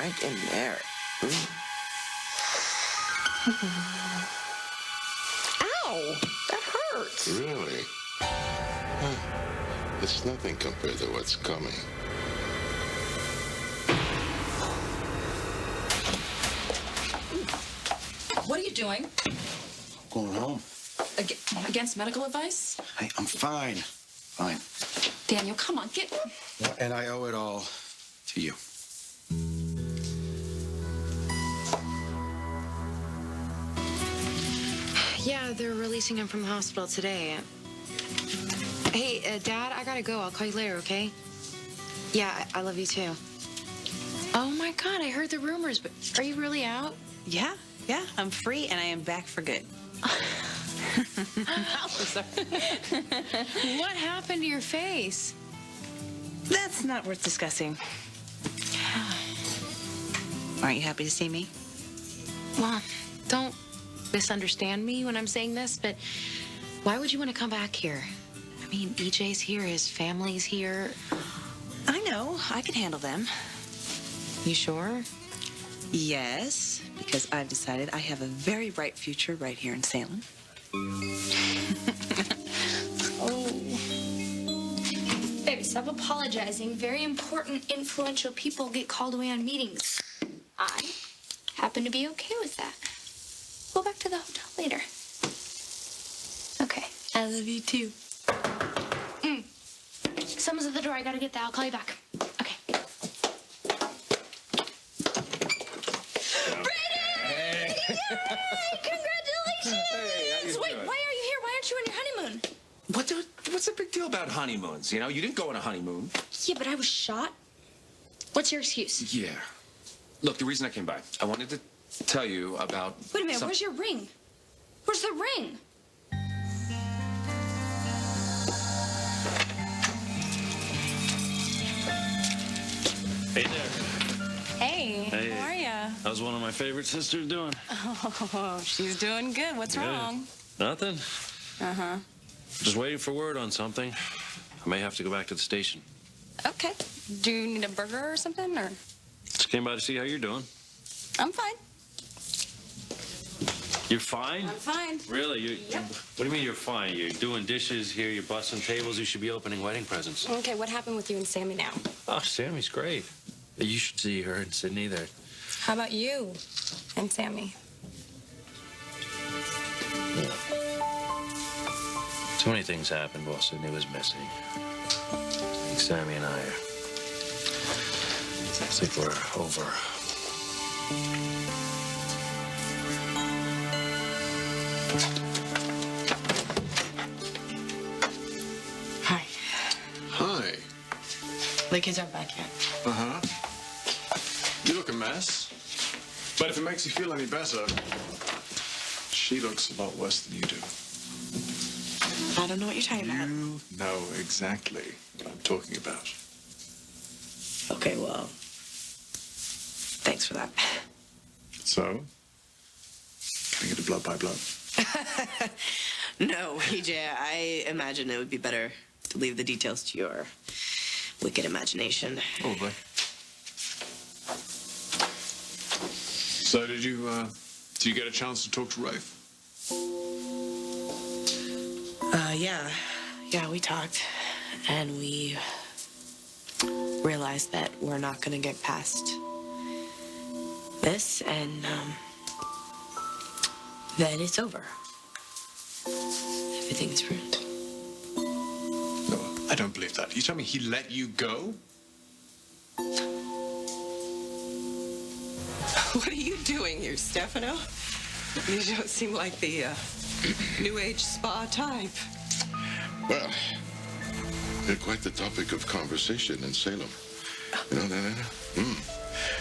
right in there. Ow! That hurts. Really? It's nothing compared to what's coming. What are you doing? Going home. Against medical advice? Hey, I'm fine. Fine. Daniel, come on, get... And I owe it all to you. Yeah, they're releasing him from the hospital today. Hey, Dad, I gotta go. I'll call you later, okay? Yeah, I love you too. Oh my God, I heard the rumors, but are you really out? Yeah, I'm free and I am back for good. What happened to your face? That's not worth discussing. Aren't you happy to see me? Well, don't misunderstand me when I'm saying this, but why would you want to come back here? I mean, EJ's here, his family's here. I know, I can handle them. You sure? Yes, because I've decided I have a very bright future right here in Salem. Baby, stop apologizing. Very important, influential people get called away on meetings. I happen to be okay with that. Go back to the hotel later. Okay. I love you too. Someone's at the door. I gotta get that. I'll call you back. Okay. Brady! Yay! Congratulations! Wait, why are you here? Why aren't you on your honeymoon? What's the big deal about honeymoons? You know, you didn't go on a honeymoon. Yeah, but I was shot. What's your excuse? Yeah. Look, the reason I came by, I wanted to tell you about... Wait a minute, where's your ring? Where's the ring? Hey there. Hey, Hey. how are ya? How's one of my favorite sisters doing? Oh, she's doing good. What's wrong? Nothing. Uh-huh. Just waiting for word on something. I may have to go back to the station. Okay. Do you need a burger or something, or? Just came by to see how you're doing. I'm fine. You're fine? I'm fine. Really? Yep. What do you mean you're fine? You're doing dishes here, you're busting tables, you should be opening wedding presents. Okay, what happened with you and Sammy now? Oh, Sammy's great. You should see her and Sydney. They're... How about you and Sammy? Yeah. Too many things happened while Sydney was missing. I think Sammy and I we're over. Hi. Hi. The kids aren't back yet. Uh-huh. You look a mess. But if it makes you feel any better, she looks a lot worse than you do. I don't know what you're talking about. You know exactly what I'm talking about. Okay, well, thanks for that. So, can I get a blood by blood? No, EJ, I imagine it would be better to leave the details to your wicked imagination. Probably. So did you get a chance to talk to Rafe? Yeah, we talked, and we realized that we're not gonna get past this, and then it's over. Everything's ruined. No, I don't believe that. You tell me he let you go? What are you doing here, Stefano? You don't seem like the new age spa type. Well, you're quite the topic of conversation in Salem. You know,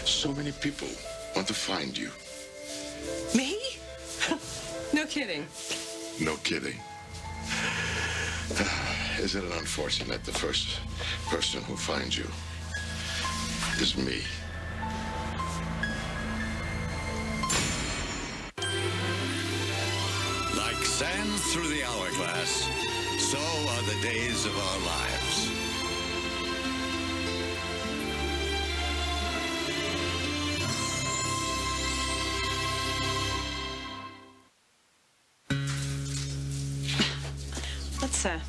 so many people want to find you. Me? No kidding. No kidding. Isn't it unfortunate the first person who finds you is me? Like sand through the hourglass, so are the days of our lives.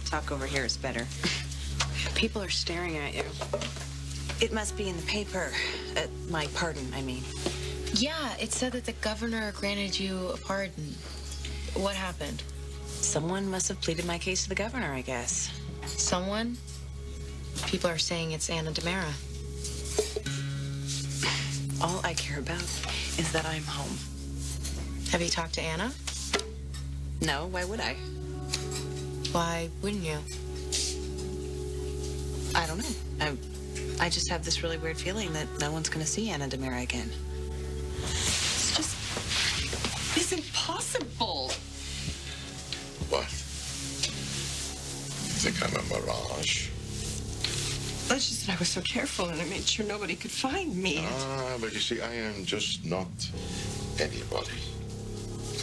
talk over here is better. People are staring at you. It must be in the paper. My pardon, I mean. Yeah, it said that the governor granted you a pardon. What happened? Someone must have pleaded my case to the governor, I guess. Someone? People are saying it's Anna DiMera. All I care about is that I'm home. Have you talked to Anna? No, why would I? Why wouldn't you? I don't know. I just have this really weird feeling that no one's going to see Anna DiMera again. It's just... It's impossible. What? You think I'm a mirage? It's just that I was so careful and I made sure nobody could find me. But you see, I am just not anybody.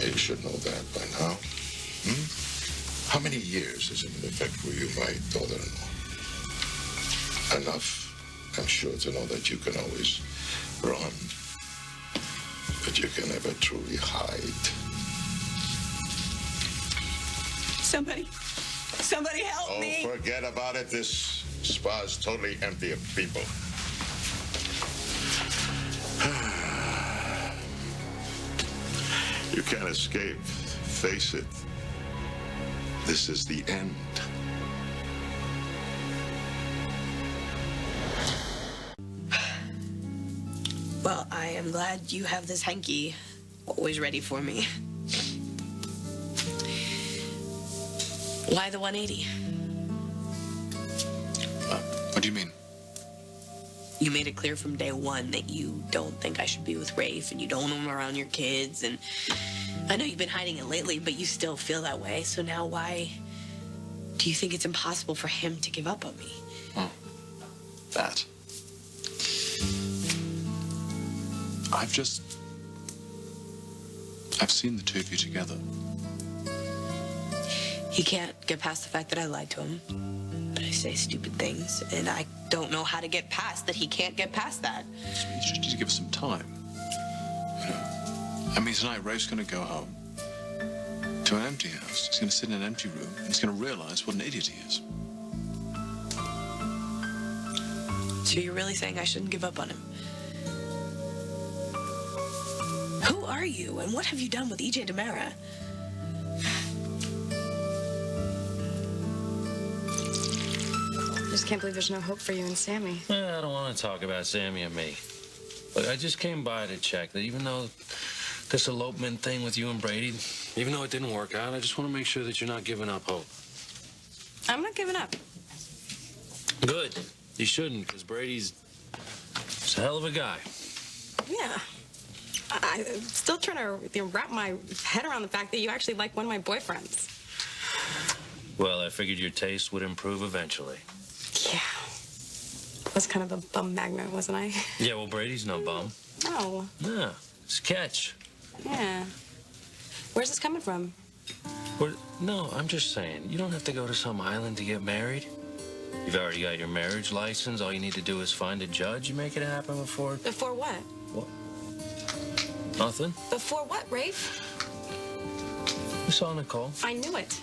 You should know that by now. How many years has it been in effect for you, my daughter-in-law? Enough, I'm sure, to know that you can always run, but you can never truly hide. Somebody help me. Oh, forget about it. This spa is totally empty of people. You can't escape. Face it. This is the end. Well, I am glad you have this hanky always ready for me. Why the 180? What do you mean? You made it clear from day one that you don't think I should be with Rafe and you don't want him around your kids. And I know you've been hiding it lately, but you still feel that way. So now why do you think it's impossible for him to give up on me? Oh, that. I've seen the two of you together. He can't get past the fact that I lied to him. But I say stupid things, and I don't know how to get past that he can't get past that. You just need to give us some time. You know, I mean, tonight Rafe's going to go home to an empty house. He's going to sit in an empty room, and he's going to realize what an idiot he is. So you're really saying I shouldn't give up on him? Who are you, and what have you done with E.J. DiMera? I just can't believe there's no hope for you and Sammy. I don't want to talk about Sammy and me. Look, I just came by to check that even though this elopement thing with you and Brady, even though it didn't work out, I just want to make sure that you're not giving up hope. I'm not giving up. Good. You shouldn't, because Brady's a hell of a guy. Yeah. I'm still trying to wrap my head around the fact that you actually like one of my boyfriends. Well, I figured your taste would improve eventually. Yeah. I was kind of a bum magnet, wasn't I? Yeah, well, Brady's no bum. Oh. Yeah, it's a catch. Yeah. Where's this coming from? No, I'm just saying, you don't have to go to some island to get married. You've already got your marriage license. All you need to do is find a judge and make it happen before... Before what? What? Nothing. Before what, Rafe? You saw Nicole. I knew it.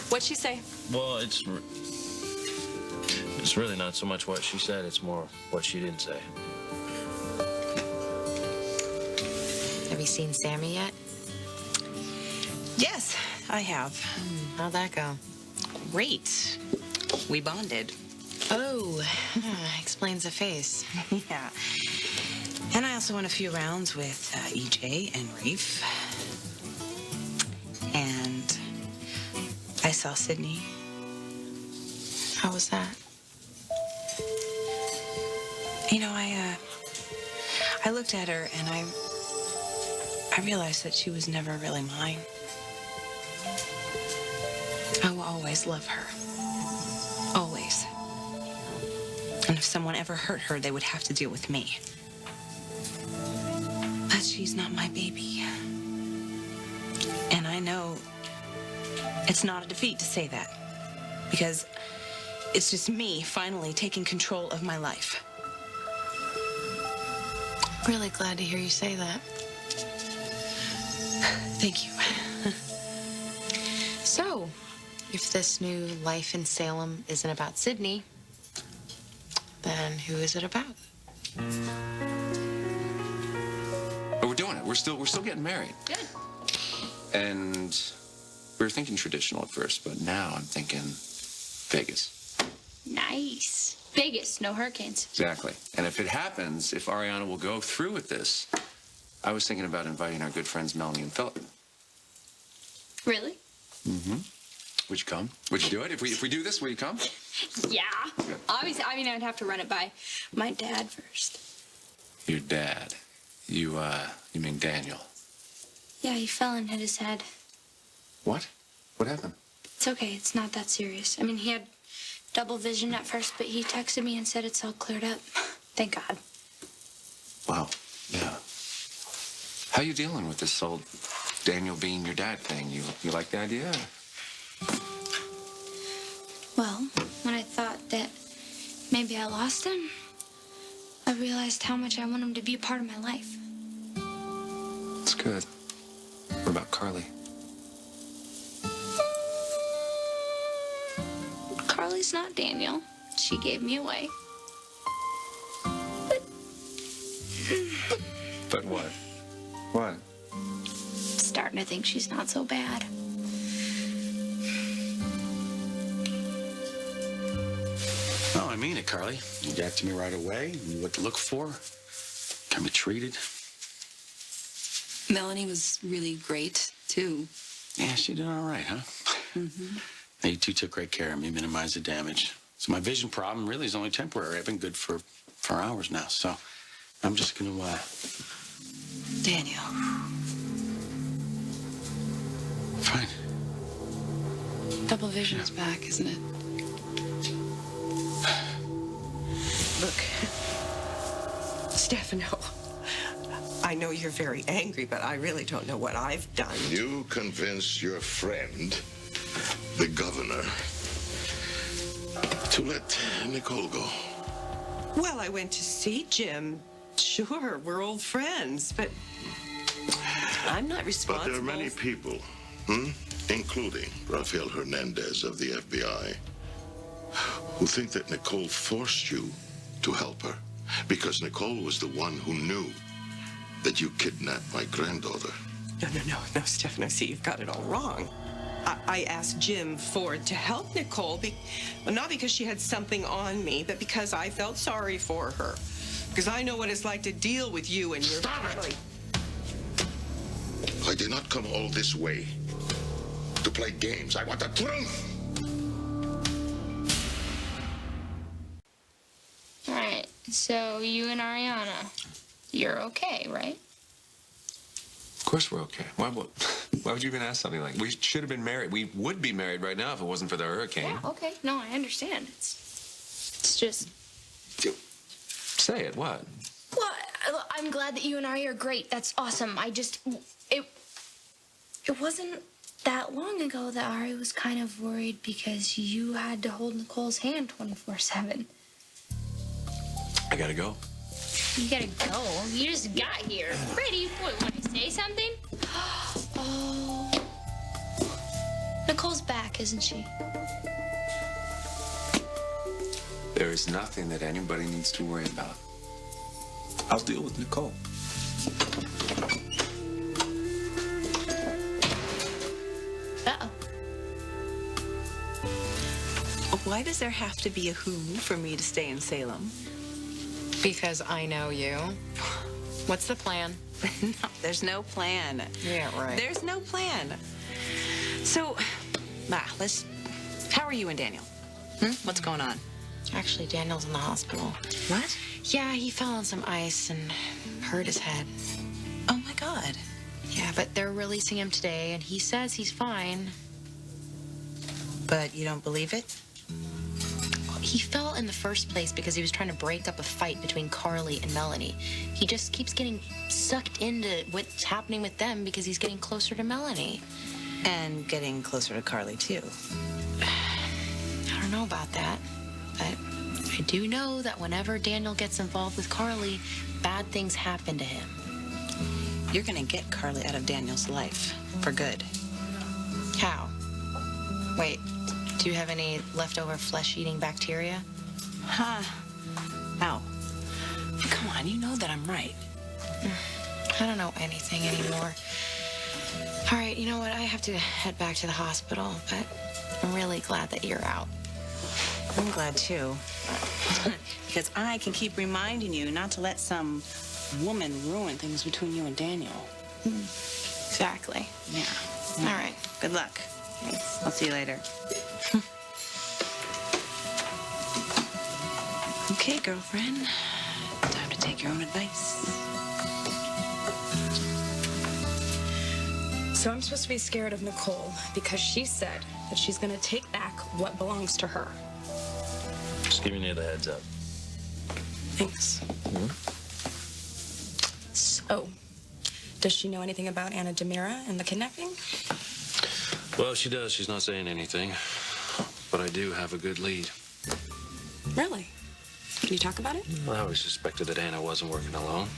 What'd she say? Well, it's really not so much what she said. It's more what she didn't say. Have you seen Sammy yet? Yes, I have. How'd that go? Great. We bonded. Oh, explains the face. Yeah. And I also went a few rounds with EJ and Rafe. And I saw Sydney. How was that? You know, I looked at her and I realized that she was never really mine. I will always love her. Always. And if someone ever hurt her, they would have to deal with me. But she's not my baby. And I know it's not a defeat to say that. Because it's just me finally taking control of my life. Really glad to hear you say that. Thank you. So, you're if this new life in Salem isn't about Sydney, then who is it about? But we're doing it. We're still getting married. Good. And we were thinking traditional at first, but now I'm thinking Vegas. Nice. Vegas, no hurricanes. Exactly. And if it happens, if Ariana will go through with this, I was thinking about inviting our good friends Melanie and Philip. Really? Mm-hmm. Would you come? Would you do it? If we do this, will you come? Yeah. Obviously, I mean, I'd have to run it by my dad first. Your dad. You mean Daniel. Yeah, he fell and hit his head. What? What happened? It's okay. It's not that serious. I mean, he had double vision at first, but he texted me and said it's all cleared up. Thank God. Wow. Yeah. How you dealing with this whole Daniel being your dad thing? You like the idea? Well, when I thought that maybe I lost him, I realized how much I want him to be a part of my life. It's good. What about Carly? Carly's not Daniel. She gave me away. But what? What? Starting to think she's not so bad. No, I mean it, Carly. You got to me right away. Knew what to look for. Got me treated. Melanie was really great, too. Yeah, she did all right, huh? Mm-hmm. Now, you two took great care of me, minimized the damage. So my vision problem really is only temporary. I've been good for hours now, so I'm just gonna, Daniel. Fine. Double vision's back, isn't it? Look, Stefano, I know you're very angry, but I really don't know what I've done. You convinced your friend, the governor, to let Nicole go. Well, I went to see Jim. Sure, we're old friends, but I'm not responsible. But there are many people, including Rafael Hernandez of the FBI, who think that Nicole forced you to help her because Nicole was the one who knew that you kidnapped my granddaughter. No, Stefano, see, you've got it all wrong. I asked Jim Ford to help Nicole, not because she had something on me, but because I felt sorry for her. Because I know what it's like to deal with you and your family. I did not come all this way to play games. I want the truth. All right, so you and Ariana, you're okay, right? Of course we're okay. Why would you even ask something like we should have been married? We would be married right now if it wasn't for the hurricane. Yeah, okay. No, I understand. It's just... Say it, what? Well, I'm glad that you and Ari are great. That's awesome. It wasn't that long ago that Ari was kind of worried because you had to hold Nicole's hand 24/7. I gotta go. You gotta go. You just got here. Brady, what, want to say something? Oh. Nicole's back, isn't she? There is nothing that anybody needs to worry about. I'll deal with Nicole. Uh-oh. Why does there have to be a who for me to stay in Salem? Because I know you. What's the plan? No, there's no plan. Yeah, right. There's no plan. So, how are you and Daniel? What's going on? Actually, Daniel's in the hospital. What? Yeah, he fell on some ice and hurt his head. Oh, my God. Yeah, but they're releasing him today, and he says he's fine. But you don't believe it? He fell in the first place because he was trying to break up a fight between Carly and Melanie. He just keeps getting sucked into what's happening with them because he's getting closer to Melanie. And getting closer to Carly, too. I don't know about that, but I do know that whenever Daniel gets involved with Carly, bad things happen to him. You're gonna get Carly out of Daniel's life for good. How? Wait, Do you have any leftover flesh-eating bacteria? Huh. Ow. Come on, you know that I'm right. I don't know anything anymore. All right, you know what? I have to head back to the hospital, but I'm really glad that you're out. I'm glad too. Because I can keep reminding you not to let some woman ruin things between you and Daniel. Exactly. Yeah. All right. Good luck. I'll see you later. Okay, girlfriend. Time to take your own advice. So I'm supposed to be scared of Nicole because she said that she's going to take back what belongs to her. Just giving you the heads up. Thanks. So, does she know anything about Anna Demira and the kidnapping? Well, she does. She's not saying anything. But I do have a good lead. Really? Can you talk about it? Well, I always suspected that Anna wasn't working alone.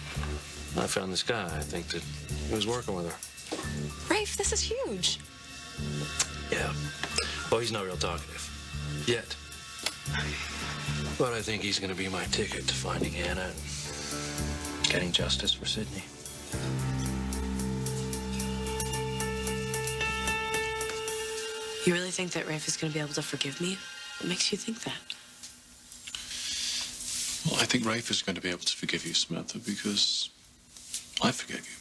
I found this guy. I think that he was working with her. Rafe, this is huge. Yeah. Well, he's not real talkative. Yet. But I think he's going to be my ticket to finding Anna and getting justice for Sydney. You really think that Rafe is going to be able to forgive me? What makes you think that? Well, I think Rafe is going to be able to forgive you, Samantha, because I forgave you.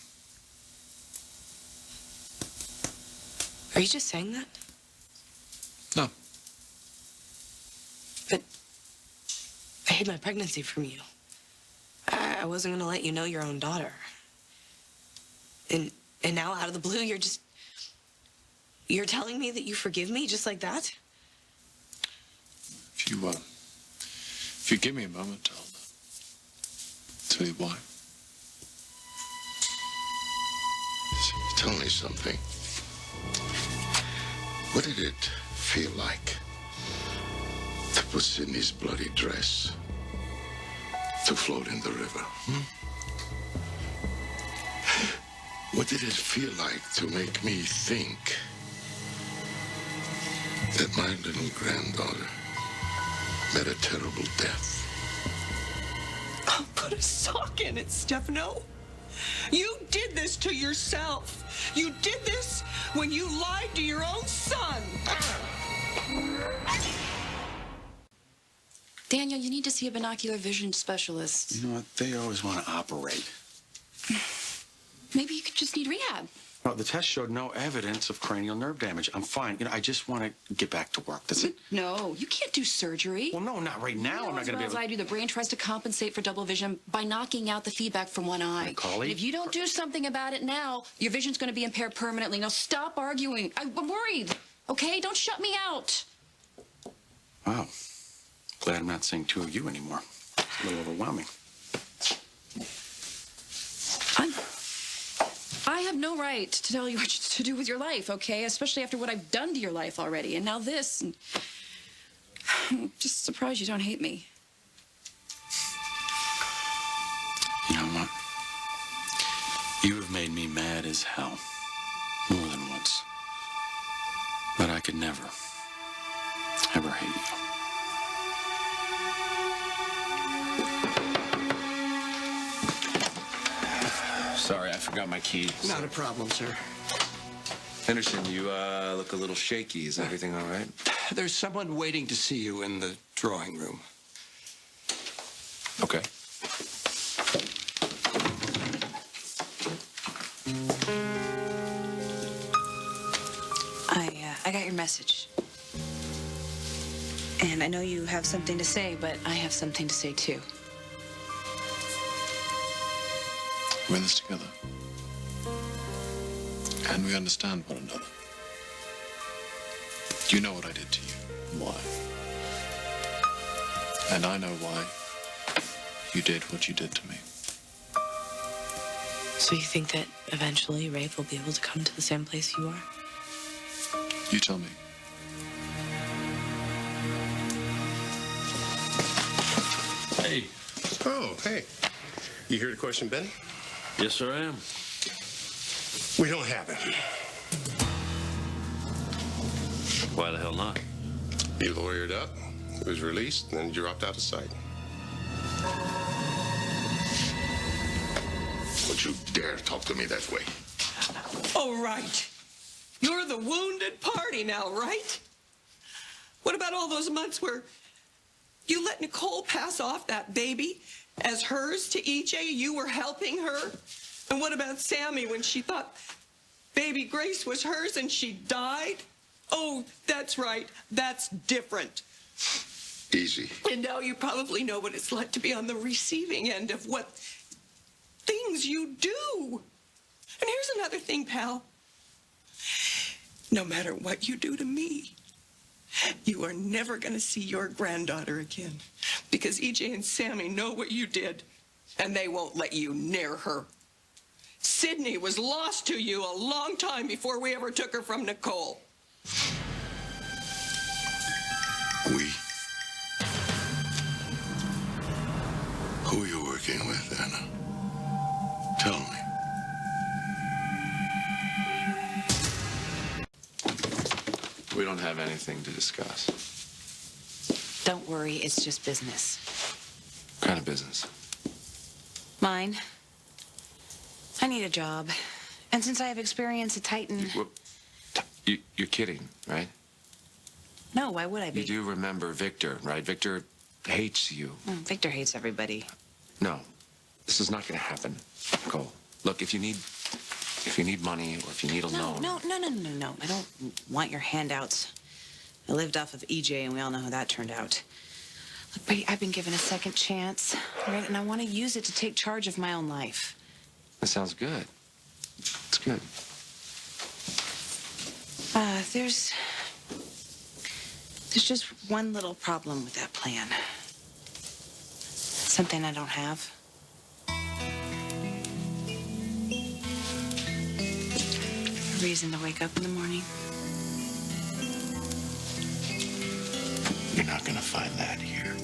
Are you just saying that? No. But I hid my pregnancy from you. I wasn't going to let you know your own daughter. And now out of the blue, you're telling me that you forgive me just like that? If you give me a moment, I'll tell you why. Tell me something. What did it feel like to put Sydney's bloody dress to float in the river? What did it feel like to make me think that my little granddaughter met a terrible death? I'll put a sock in it, Stefano. You did this to yourself. You did this when you lied to your own son. Daniel, you need to see a binocular vision specialist. You know what? They always want to operate. Maybe you could just need rehab. Well, the test showed no evidence of cranial nerve damage. I'm fine. I just want to get back to work. That's it. No, you can't do surgery. Well, no, not right now. I'm not going to be able As I do, the brain tries to compensate for double vision by knocking out the feedback from one eye. Carly? And if you don't do something about it now, your vision's going to be impaired permanently. Now stop arguing. I'm worried. Okay, don't shut me out. Wow. Glad I'm not seeing two of you anymore. It's a little overwhelming. I have no right to tell you what to do with your life, okay? Especially after what I've done to your life already. And now this. And I'm just surprised you don't hate me. You know what? You have made me mad as hell. More than once. But I could never, ever hate you. Sorry, I forgot my keys. Not a problem, sir. Henderson, you look a little shaky. Is everything all right? There's someone waiting to see you in the drawing room. Okay. I got your message. And I know you have something to say, but I have something to say too. We're in this together. And we understand one another. You know what I did to you and why. And I know why you did what you did to me. So you think that eventually Rafe will be able to come to the same place you are? You tell me. Hey. Oh, hey. You here to question Benny? Yes, sir, I am. We don't have him. Why the hell not? You lawyered up, it was released, and then you dropped out of sight. Don't you dare talk to me that way. Oh, right. You're the wounded party now, right? What about all those months where you let Nicole pass off that baby as hers to EJ? You were helping her? And what about Sammy when she thought baby Grace was hers and she died? Oh, that's right. That's different. Easy. And now you probably know what it's like to be on the receiving end of what things you do. And here's another thing, pal. No matter what you do to me, you are never going to see your granddaughter again. Because EJ and Sammy know what you did, and they won't let you near her. Sydney was lost to you a long time before we ever took her from Nicole. We? Who are you working with, Anna? Tell me. We don't have anything to discuss. Don't worry, it's just business. What kind of business? Mine. I need a job. And since I have experience at Titan... You're kidding, right? No, why would I be? You do remember Victor, right? Victor hates you. Victor hates everybody. No, this is not going to happen, Nicole. Look, if you need money or if you need a loan... No. I don't want your handouts. I lived off of EJ, and we all know how that turned out. Look, Brady, I've been given a second chance, right? And I want to use it to take charge of my own life. That sounds good. It's good. There's just one little problem with that plan. Something I don't have. A reason to wake up in the morning. You're not going to find that here.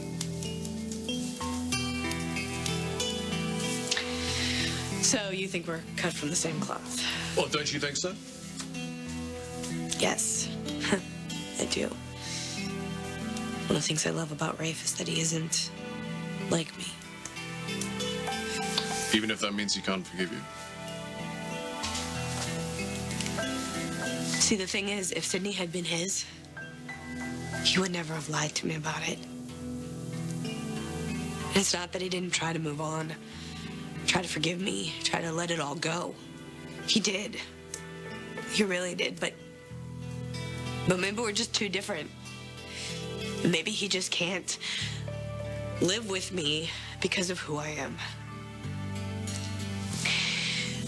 So you think we're cut from the same cloth? Well, don't you think so? Yes, I do. One of the things I love about Rafe is that he isn't like me. Even if that means he can't forgive you. See, the thing is, if Sydney had been his, he would never have lied to me about it. It's not that he didn't try to move on, try to forgive me, try to let it all go. He did. He really did, but maybe we're just too different. Maybe he just can't live with me because of who I am.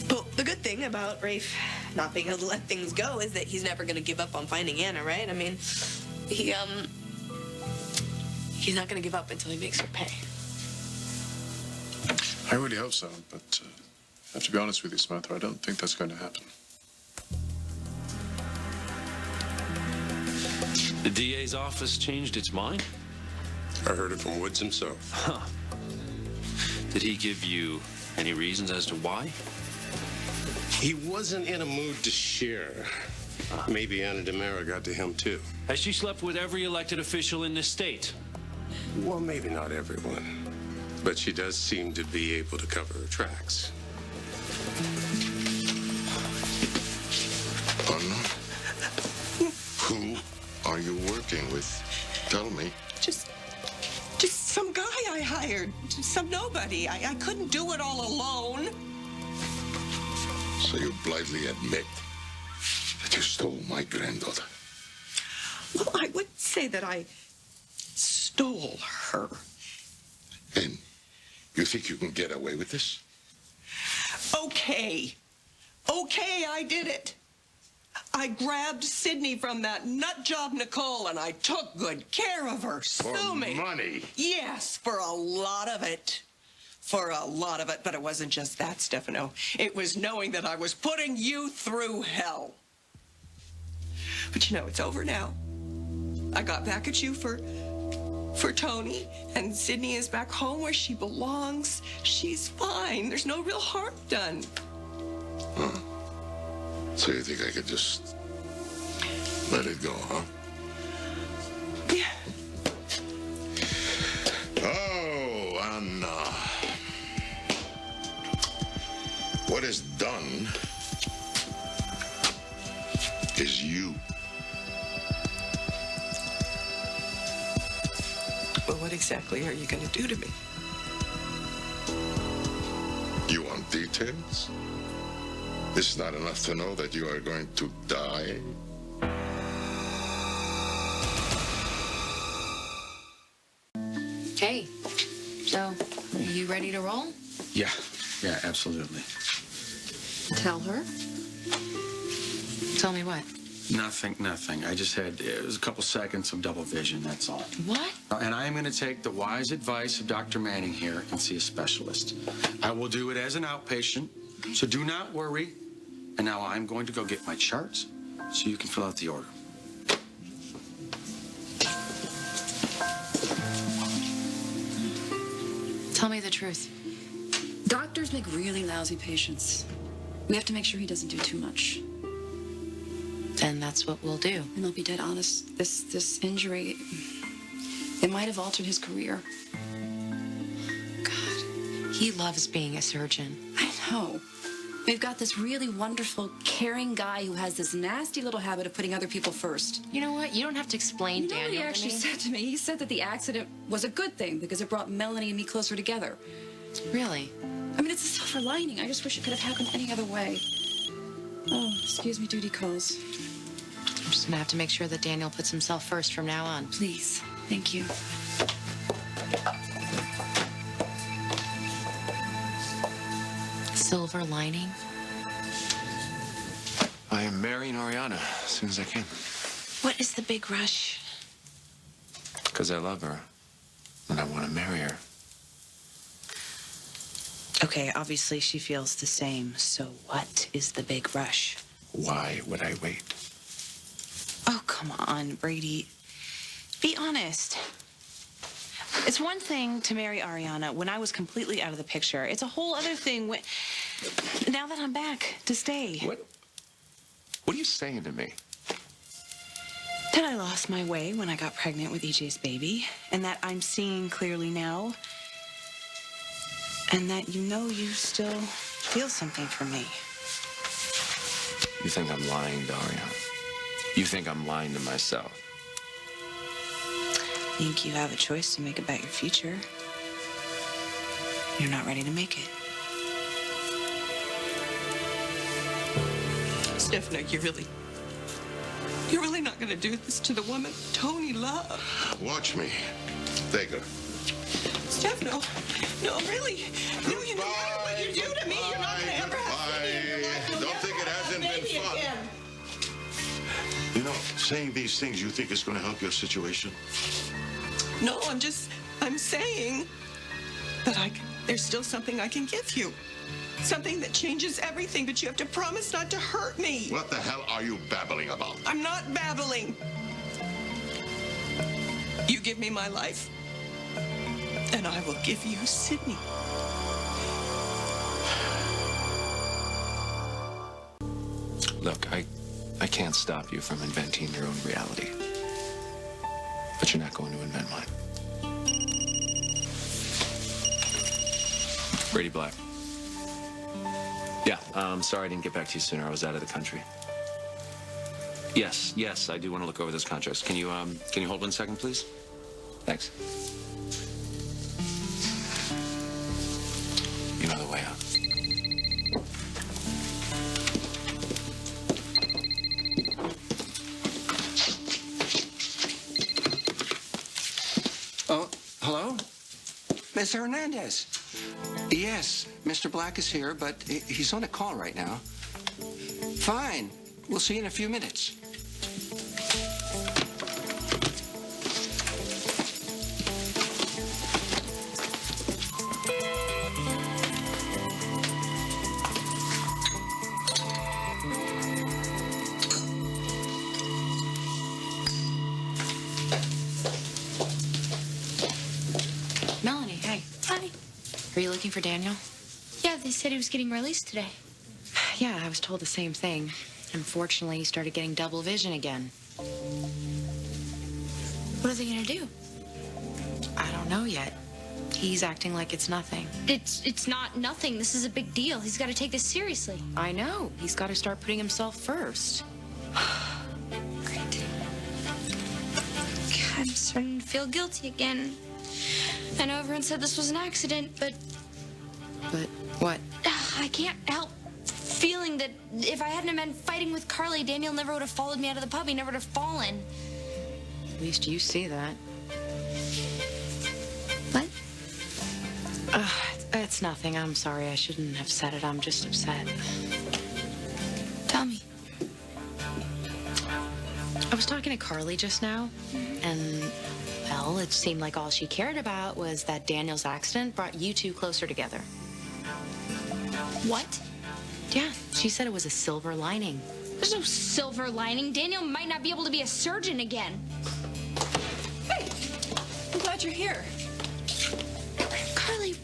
But the good thing about Rafe not being able to let things go is that he's never going to give up on finding Anna, right? I mean, he's not going to give up until he makes her pay. I really hope so, but I have to be honest with you, Samantha, I don't think that's going to happen. The DA's office changed its mind? I heard it from Woods himself. Huh. Did he give you any reasons as to why? He wasn't in a mood to share. Maybe Anna DeMera got to him, too. Has she slept with every elected official in this state? Well, maybe not everyone. But she does seem to be able to cover her tracks. Anna? Who are you working with? Tell me. Just some guy I hired. Some nobody. I couldn't do it all alone. So you blithely admit that you stole my granddaughter? Well, I would say that I stole her. And you think you can get away with this? Okay, I did it. I grabbed Sydney from that nut job Nicole, and I took good care of her. Sue me. For money? Yes, for a lot of it. For a lot of it. But it wasn't just that, Stefano. It was knowing that I was putting you through hell. But you know, it's over now. I got back at you for Tony, and Sydney is back home where she belongs. She's fine. There's no real harm done. Huh. So you think I could just let it go, huh? Yeah. What is done is you. Well, what exactly are you going to do to me? You want details? It's not enough to know that you are going to die. Okay. So, are you ready to roll? Yeah, absolutely. Tell her. Tell me what? Nothing. I just had, it was a couple seconds of double vision, that's all. What? And I am going to take the wise advice of Dr. Manning here and see a specialist. I will do it as an outpatient, so do not worry. And now I'm going to go get my charts so you can fill out the order. Tell me the truth. Doctors make really lousy patients. We have to make sure he doesn't do too much. Then that's what we'll do. And I'll be dead honest, this injury, it might have altered his career. God, he loves being a surgeon. I know. We've got this really wonderful, caring guy who has this nasty little habit of putting other people first. You know what? You don't have to explain, You know what Daniel. he actually said to me? He said that the accident was a good thing because it brought Melanie and me closer together. Really? I mean, it's a silver lining. I just wish it could have happened any other way. Oh, excuse me, duty calls. I'm just gonna have to make sure that Daniel puts himself first from now on. Please. Thank you. Silver lining? I am marrying Ariana as soon as I can. What is the big rush? Because I love her. And I want to marry her. Okay, obviously she feels the same. So what is the big rush? Why would I wait? Oh, come on, Brady. Be honest. It's one thing to marry Ariana when I was completely out of the picture. It's a whole other thing when, now that I'm back, to stay. What are you saying to me? That I lost my way when I got pregnant with EJ's baby, and that I'm seeing clearly now, and that you still feel something for me. You think I'm lying to Ariana? You think I'm lying to myself? I think you have a choice to make about your future. You're not ready to make it. Stefano, you're really not going to do this to the woman Tony loved. Watch me. Take her. Stefano, no, really. No, you no matter what you do to me, you're not going to ever have Cindy in your life. You'll Don't never think it have hasn't a been baby fun. again. You know, saying these things you think is going to help your situation? No, I'm saying that there's still something I can give you. Something that changes everything, but you have to promise not to hurt me. What the hell are you babbling about? I'm not babbling. You give me my life, and I will give you Sydney. Look, I can't stop you from inventing your own reality. But you're not going to invent mine. Brady Black. Yeah, I'm sorry I didn't get back to you sooner. I was out of the country. Yes, I do want to look over those contracts. Can you hold 1 second, please? Thanks. You know the way out. Oh, hello? Ms. Hernandez. Yes, Mr. Black is here, but he's on a call right now. Fine. We'll see you in a few minutes. Melanie, hey. Hi. Are you looking for Daniel? Yeah, they said he was getting released today. Yeah, I was told the same thing. Unfortunately, he started getting double vision again. What are they gonna do? I don't know yet. He He's acting like it's nothing. It's not nothing. This is a big deal. He's got to take this seriously. I know. He's got to start putting himself first. Great. God, I'm starting to feel guilty again. I know everyone said this was an accident, but But what? I can't help feeling that if I hadn't been fighting with Carly, Daniel never would have followed me out of the pub. He never would have fallen. At least you see that. What? It's nothing. I'm sorry. I shouldn't have said it. I'm just upset. Tell me. I was talking to Carly just now, and, well, it seemed like all she cared about was that Daniel's accident brought you two closer together. What? Yeah, she said it was a silver lining. There's no silver lining. Daniel might not be able to be a surgeon again. Hey, I'm glad you're here. Carly,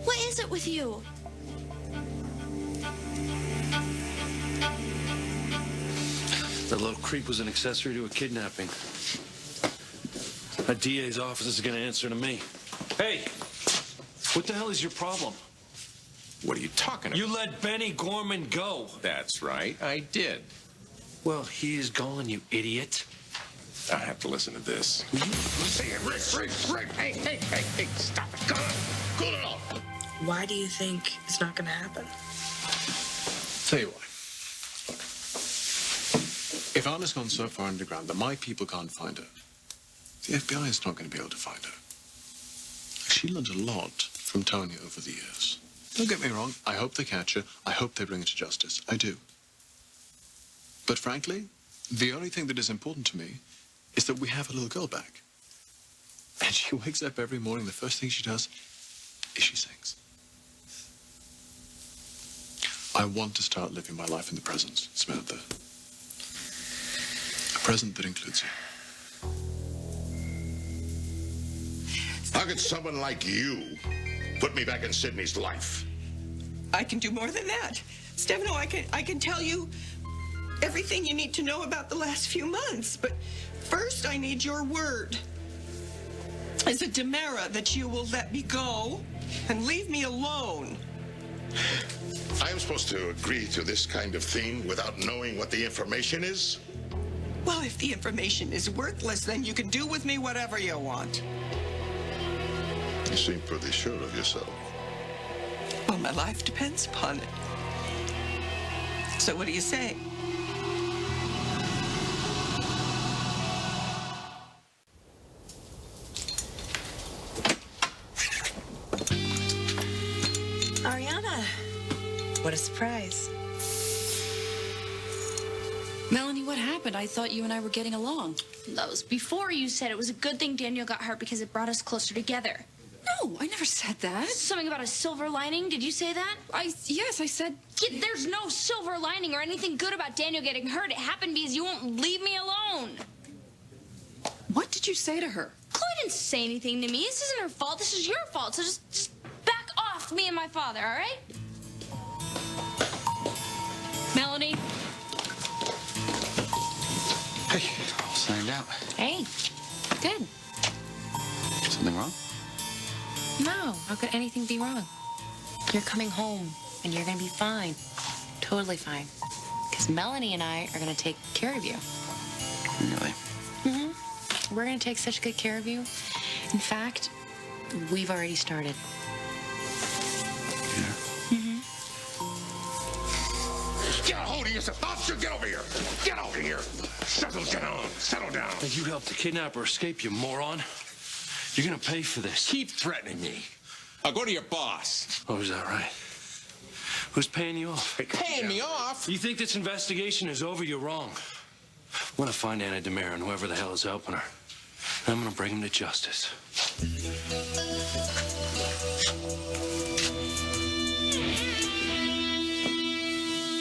what is it with you? That little creep was an accessory to a kidnapping. A DA's office is going to answer to me. Hey, what the hell is your problem? What are you talking about? You let Benny Gorman go. That's right, I did. Well, he is gone, you idiot. I have to listen to this. Say it, Rick. Hey, stop it. Cool it off. Why do you think it's not going to happen? Tell you why. Look, if Anna's gone so far underground that my people can't find her, the FBI is not going to be able to find her. She learned a lot from Tony over the years. Don't get me wrong, I hope they catch her. I hope they bring her to justice. I do. But frankly, the only thing that is important to me is that we have a little girl back. And she wakes up every morning, the first thing she does is she sings. I want to start living my life in the present, Samantha. A present that includes you. How could someone like you put me back in Sydney's life? I can do more than that. Stefano, I can tell you everything you need to know about the last few months, but first I need your word. As a Demera that you will let me go and leave me alone. I am supposed to agree to this kind of thing without knowing what the information is? Well, if the information is worthless, then you can do with me whatever you want. You seem pretty sure of yourself. Well, my life depends upon it. So what do you say? Ariana, what a surprise. Melanie, what happened? I thought you and I were getting along. That was before you said it was a good thing Daniel got hurt because it brought us closer together. No, I never said that. Something about a silver lining? Did you say that? Yes, I said. Yeah, there's no silver lining or anything good about Daniel getting hurt. It happened because you won't leave me alone. What did you say to her? Chloe didn't say anything to me. This isn't her fault. This is your fault. So just back off me and my father, all right? Melanie. Hey, all signed out. Hey, good. Something wrong? No, how could anything be wrong? You're coming home, and you're gonna be fine. Totally fine. Because Melanie and I are gonna take care of you. Really? Mm-hmm. We're gonna take such good care of you. In fact, we've already started. Get a hold of yourself. Officer, get over here. Get over here. Settle down. Settle down. Hey, you helped the kidnapper escape, you moron. You're gonna pay for this. Keep threatening me. I'll go to your boss. Oh, is that right? Who's paying you off? Paying me off? You think this investigation is over? You're wrong. I'm gonna find Anna Demera and whoever the hell is helping her. And I'm gonna bring him to justice.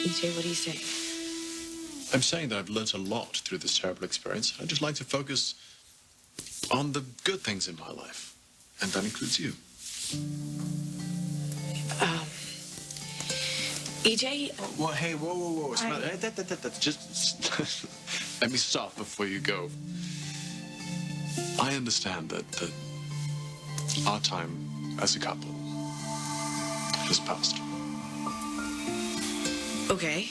EJ, what do you say? I'm saying that I've learned a lot through this terrible experience. I'd just like to focus on the good things in my life. And that includes you. EJ? Well, hey, whoa. It's not, that's just... Let me stop before you go. I understand that our time as a couple has passed. Okay.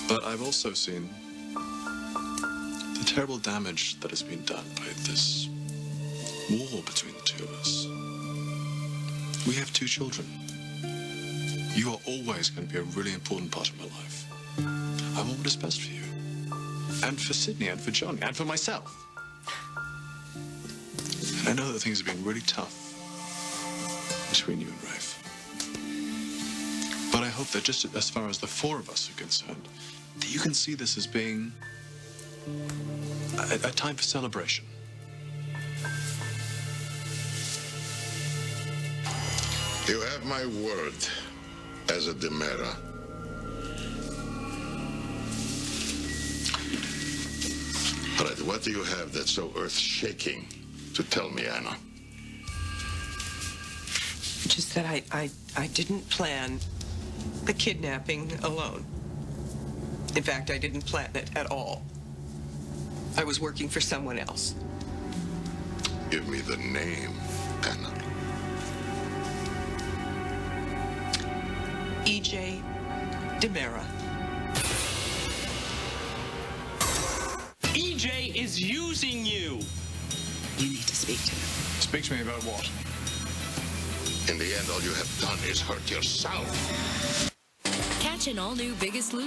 But I've also seen the terrible damage that has been done by this war between the two of us. We have 2 children. You are always going to be a really important part of my life. I want what is best for you. And for Sydney, and for Johnny, and for myself. And I know that things have been really tough between you and Rafe. But I hope that just as far as the 4 of us are concerned, that you can see this as being a time for celebration. You have my word as a Demera. All right, what do you have that's so earth-shaking to tell me, Anna? Just that I didn't plan the kidnapping alone. In fact, I didn't plan it at all. I was working for someone else. Give me the name, Anna. E.J. Demera. EJ is using you. You need to speak to him. Speak to me about what? In the end, all you have done is hurt yourself. Catch an all-new Biggest Loser.